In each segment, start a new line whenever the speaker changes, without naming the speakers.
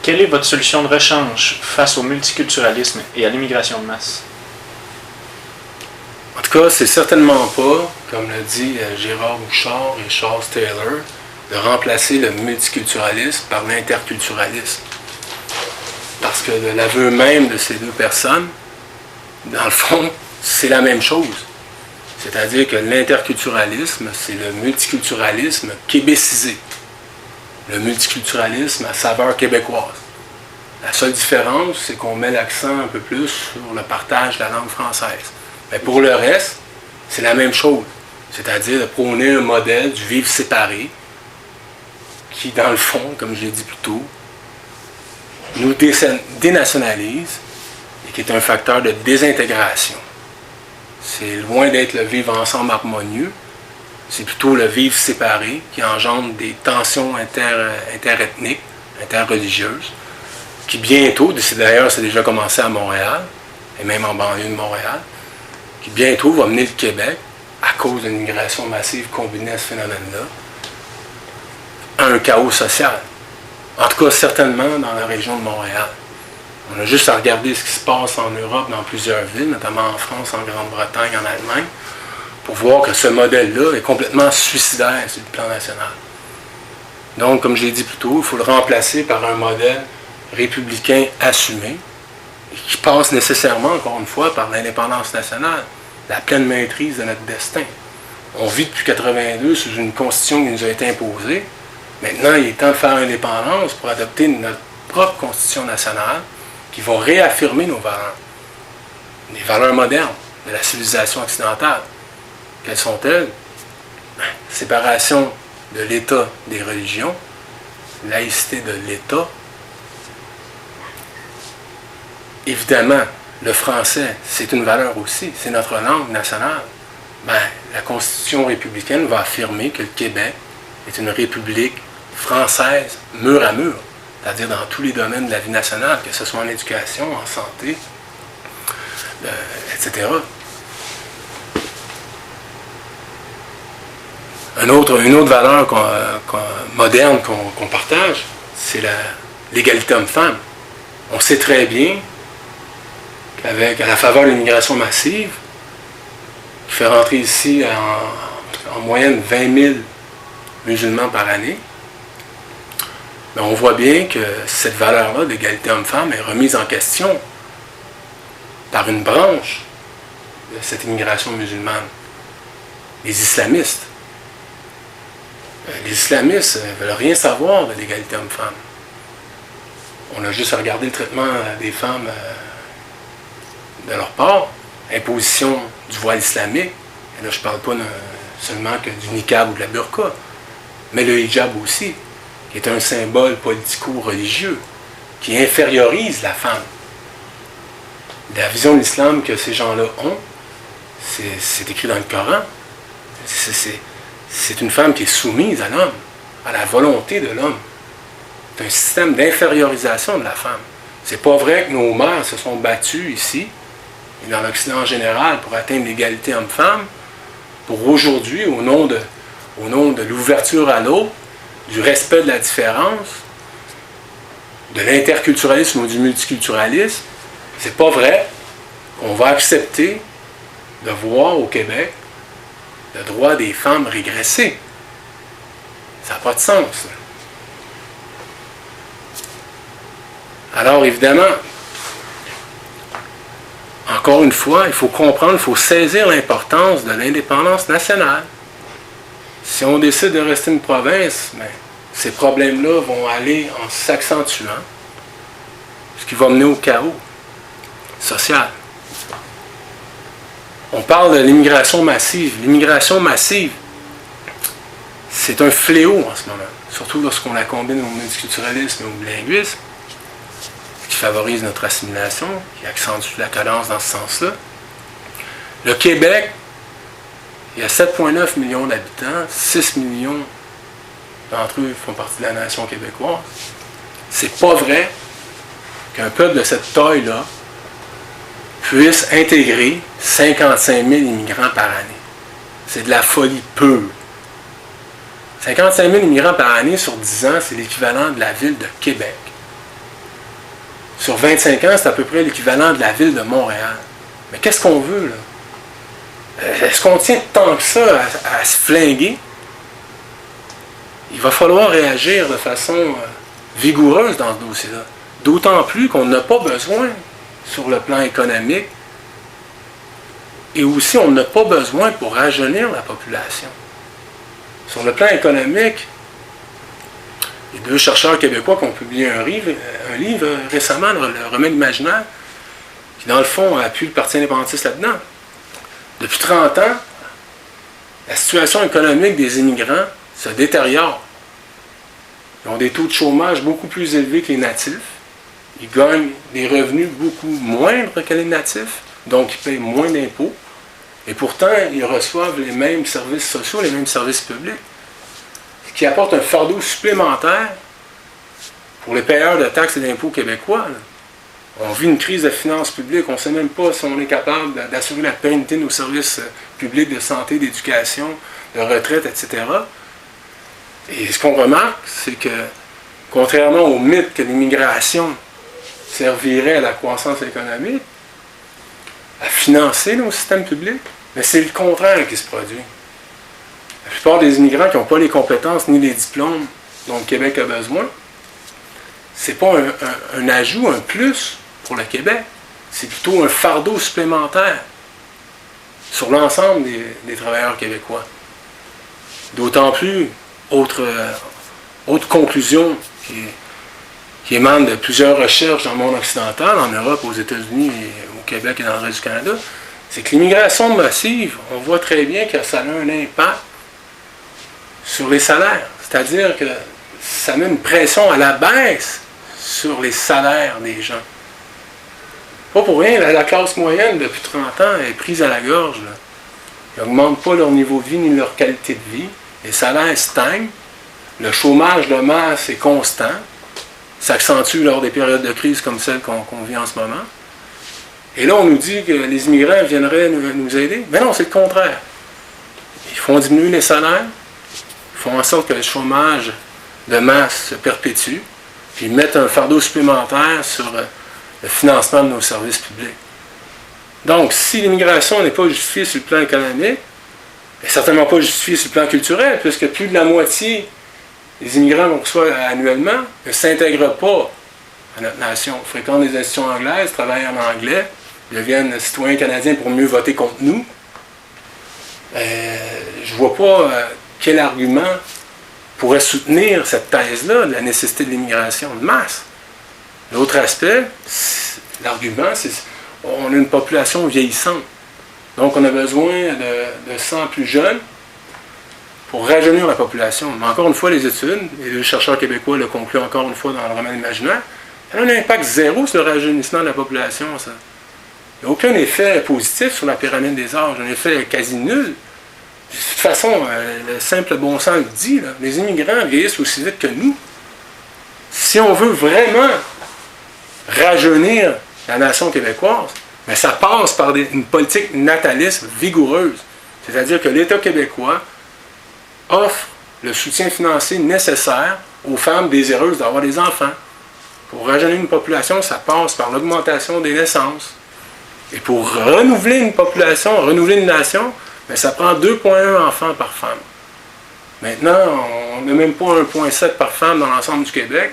Quelle est votre solution de rechange face au multiculturalisme et à l'immigration de masse?
En tout cas, c'est certainement pas, comme l'a dit Gérard Bouchard et Charles Taylor, de remplacer le multiculturalisme par l'interculturalisme. Parce que de l'aveu même de ces deux personnes, dans le fond, c'est la même chose. C'est-à-dire que l'interculturalisme, c'est le multiculturalisme québécisé. Le multiculturalisme à saveur québécoise. La seule différence, c'est qu'on met l'accent un peu plus sur le partage de la langue française. Mais pour le reste, c'est la même chose. C'est-à-dire de prôner un modèle du vivre séparé qui, dans le fond, comme je l'ai dit plus tôt, nous dénationalise et qui est un facteur de désintégration. C'est loin d'être le vivre ensemble harmonieux, c'est plutôt le vivre séparé qui engendre des tensions interethniques, interreligieuses, qui bientôt, d'ailleurs c'est déjà commencé à Montréal, et même en banlieue de Montréal, qui bientôt va mener le Québec, à cause d'une migration massive combinée à ce phénomène-là, à un chaos social. En tout cas, certainement dans la région de Montréal. On a juste à regarder ce qui se passe en Europe, dans plusieurs villes, notamment en France, en Grande-Bretagne, en Allemagne, pour voir que ce modèle-là est complètement suicidaire sur le plan national. Donc, comme je l'ai dit plus tôt, il faut le remplacer par un modèle républicain assumé, et qui passe nécessairement, encore une fois, par l'indépendance nationale, la pleine maîtrise de notre destin. On vit depuis 1982 sous une constitution qui nous a été imposée. Maintenant, il est temps de faire l'indépendance pour adopter notre propre constitution nationale qui va réaffirmer nos valeurs, les valeurs modernes de la civilisation occidentale. Quelles sont-elles? Séparation de l'État des religions, laïcité de l'État. Évidemment, le français, c'est une valeur aussi, c'est notre langue nationale. La Constitution républicaine va affirmer que le Québec est une république française mur à mur, c'est-à-dire dans tous les domaines de la vie nationale, que ce soit en éducation, en santé, etc. Une autre valeur moderne qu'on partage, c'est l'égalité homme-femme. On sait très bien qu'à la faveur de l'immigration massive, qui fait rentrer ici en moyenne 20 000 musulmans par année, on voit bien que cette valeur-là d'égalité homme-femme est remise en question par une branche de cette immigration musulmane, les islamistes. Les islamistes ne veulent rien savoir de l'égalité homme-femme. On a juste à regarder le traitement des femmes de leur part, imposition du voile islamique, et là je ne parle pas seulement que du niqab ou de la burqa, mais le hijab aussi, qui est un symbole politico-religieux, qui infériorise la femme. La vision de l'islam que ces gens-là ont, c'est écrit dans le Coran. C'est une femme qui est soumise à l'homme, à la volonté de l'homme. C'est un système d'infériorisation de la femme. C'est pas vrai que nos mères se sont battues ici, et dans l'Occident en général, pour atteindre l'égalité homme-femme, pour aujourd'hui, au nom de l'ouverture à l'autre, du respect de la différence, de l'interculturalisme ou du multiculturalisme, c'est pas vrai qu'on va accepter de voir au Québec le droit des femmes régresser. Ça n'a pas de sens. Alors évidemment, encore une fois, il faut comprendre, il faut saisir l'importance de l'indépendance nationale. Si on décide de rester une province, ces problèmes-là vont aller en s'accentuant, ce qui va mener au chaos social. On parle de l'immigration massive. L'immigration massive, c'est un fléau en ce moment, surtout lorsqu'on la combine au multiculturalisme et au bilinguisme, qui favorise notre assimilation, qui accentue la cadence dans ce sens-là. Le Québec, il y a 7,9 millions d'habitants, 6 millions d'entre eux font partie de la nation québécoise. C'est pas vrai qu'un peuple de cette taille-là puisse intégrer 55 000 immigrants par année. C'est de la folie pure. 55 000 immigrants par année sur 10 ans, c'est l'équivalent de la ville de Québec. Sur 25 ans, c'est à peu près l'équivalent de la ville de Montréal. Mais qu'est-ce qu'on veut, là? Est-ce qu'on tient tant que ça à se flinguer? Il va falloir réagir de façon vigoureuse dans ce dossier-là. D'autant plus qu'on n'a pas besoin, sur le plan économique, et aussi on n'a pas besoin pour rajeunir la population. Sur le plan économique, les deux chercheurs québécois qui ont publié un livre récemment, le Remède imaginaire, qui dans le fond appuie le Parti indépendantiste là-dedans. Depuis 30 ans, la situation économique des immigrants se détériore. Ils ont des taux de chômage beaucoup plus élevés que les natifs. Ils gagnent des revenus beaucoup moindres que les natifs, donc ils payent moins d'impôts. Et pourtant, ils reçoivent les mêmes services sociaux, les mêmes services publics, ce qui apporte un fardeau supplémentaire pour les payeurs de taxes et d'impôts québécois. On vit une crise de finances publiques, on ne sait même pas si on est capable d'assurer la pérennité de nos services publics de santé, d'éducation, de retraite, etc. Et ce qu'on remarque, c'est que, contrairement au mythe que l'immigration servirait à la croissance économique, à financer nos systèmes publics, mais c'est le contraire qui se produit. La plupart des immigrants qui n'ont pas les compétences ni les diplômes dont le Québec a besoin, ce n'est pas un ajout, un plus pour le Québec. C'est plutôt un fardeau supplémentaire sur l'ensemble des travailleurs québécois. D'autant plus, autre conclusion qui émane de plusieurs recherches dans le monde occidental, en Europe, aux États-Unis, au Québec et dans le reste du Canada, c'est que l'immigration massive, on voit très bien que ça a un impact sur les salaires. C'est-à-dire que ça met une pression à la baisse sur les salaires des gens. Pas pour rien, la classe moyenne, depuis 30 ans, est prise à la gorge. Là. Ils n'augmentent pas leur niveau de vie ni leur qualité de vie. Les salaires stagnent. Le chômage de masse est constant. S'accentue lors des périodes de crise comme celle qu'on vit en ce moment. Et là, on nous dit que les immigrants viendraient nous aider. Mais non, c'est le contraire. Ils font diminuer les salaires, ils font en sorte que le chômage de masse se perpétue, puis ils mettent un fardeau supplémentaire sur le financement de nos services publics. Donc, si l'immigration n'est pas justifiée sur le plan économique, elle n'est certainement pas justifiée sur le plan culturel, puisque plus de la moitié des immigrants qu'on reçoit annuellement ne s'intègrent pas à notre nation, fréquentent des institutions anglaises, travaillent en anglais, deviennent citoyens canadiens pour mieux voter contre nous. Je ne vois pas quel argument pourrait soutenir cette thèse-là de la nécessité de l'immigration de masse. L'autre aspect, l'argument, c'est qu'on a une population vieillissante. Donc, on a besoin de sang plus jeunes pour rajeunir la population. Mais encore une fois, les études, et les chercheurs québécois le concluent encore une fois dans le Remède imaginaire, ça a un impact zéro sur le rajeunissement de la population, ça. Il n'y a aucun effet positif sur la pyramide des âges, un effet quasi nul. De toute façon, le simple bon sens le dit, là, les immigrants vieillissent aussi vite que nous. Si on veut vraiment rajeunir la nation québécoise, mais ça passe par une politique nataliste vigoureuse. C'est-à-dire que l'État québécois offre le soutien financier nécessaire aux femmes désireuses d'avoir des enfants. Pour rajeunir une population, ça passe par l'augmentation des naissances. Et pour renouveler une population, renouveler une nation, bien, ça prend 2,1 enfants par femme. Maintenant, on n'a même pas 1,7 par femme dans l'ensemble du Québec.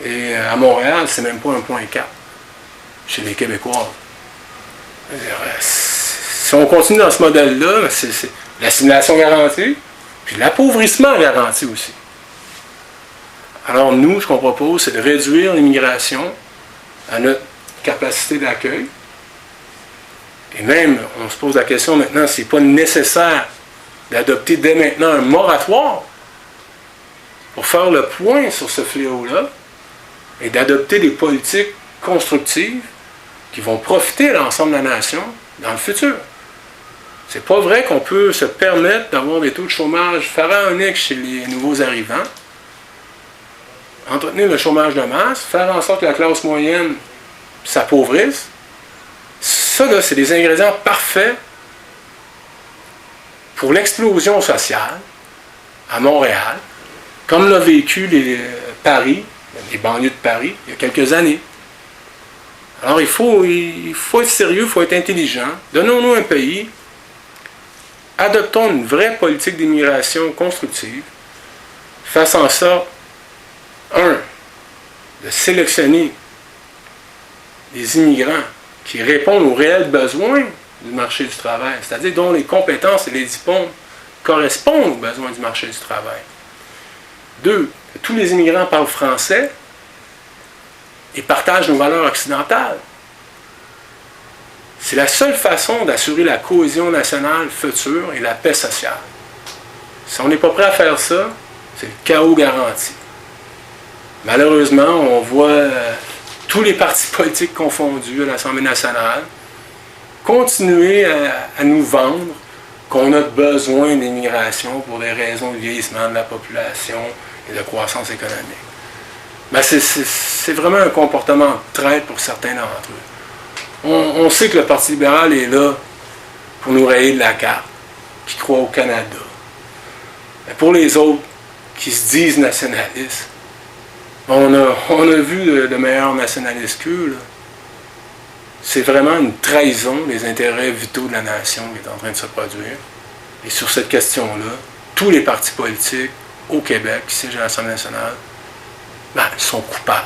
Et à Montréal, c'est même pas 1,4 chez les Québécois. Si on continue dans ce modèle-là, c'est l'assimilation garantie, puis l'appauvrissement garanti aussi. Alors nous, ce qu'on propose, c'est de réduire l'immigration à notre capacité d'accueil. Et même, on se pose la question maintenant, s'il n'est pas nécessaire d'adopter dès maintenant un moratoire pour faire le point sur ce fléau-là et d'adopter des politiques constructives qui vont profiter à l'ensemble de la nation dans le futur. C'est pas vrai qu'on peut se permettre d'avoir des taux de chômage pharaoniques chez les nouveaux arrivants, entretenir le chômage de masse, faire en sorte que la classe moyenne s'appauvrisse. Ça, là, c'est des ingrédients parfaits pour l'explosion sociale à Montréal, comme l'a vécu Paris, les banlieues de Paris, il y a quelques années. Alors il faut être sérieux, il faut être intelligent. Donnons-nous un pays. Adoptons une vraie politique d'immigration constructive. Faisons en sorte, de sélectionner des immigrants qui répondent aux réels besoins du marché du travail, c'est-à-dire dont les compétences et les diplômes correspondent aux besoins du marché du travail. 2, que tous les immigrants parlent français et partagent nos valeurs occidentales. C'est la seule façon d'assurer la cohésion nationale future et la paix sociale. Si on n'est pas prêt à faire ça, c'est le chaos garanti. Malheureusement, on voit tous les partis politiques confondus à l'Assemblée nationale continuer à nous vendre qu'on a besoin d'immigration pour des raisons de vieillissement de la population et de croissance économique. Ben c'est vraiment un comportement de traite pour certains d'entre eux. On sait que le Parti libéral est là pour nous rayer de la carte, qui croit au Canada. Mais pour les autres qui se disent nationalistes, on a vu de meilleurs nationalistes qu'eux. C'est vraiment une trahison des intérêts vitaux de la nation qui est en train de se produire. Et sur cette question-là, tous les partis politiques au Québec qui siègent à l'Assemblée nationale sont coupables.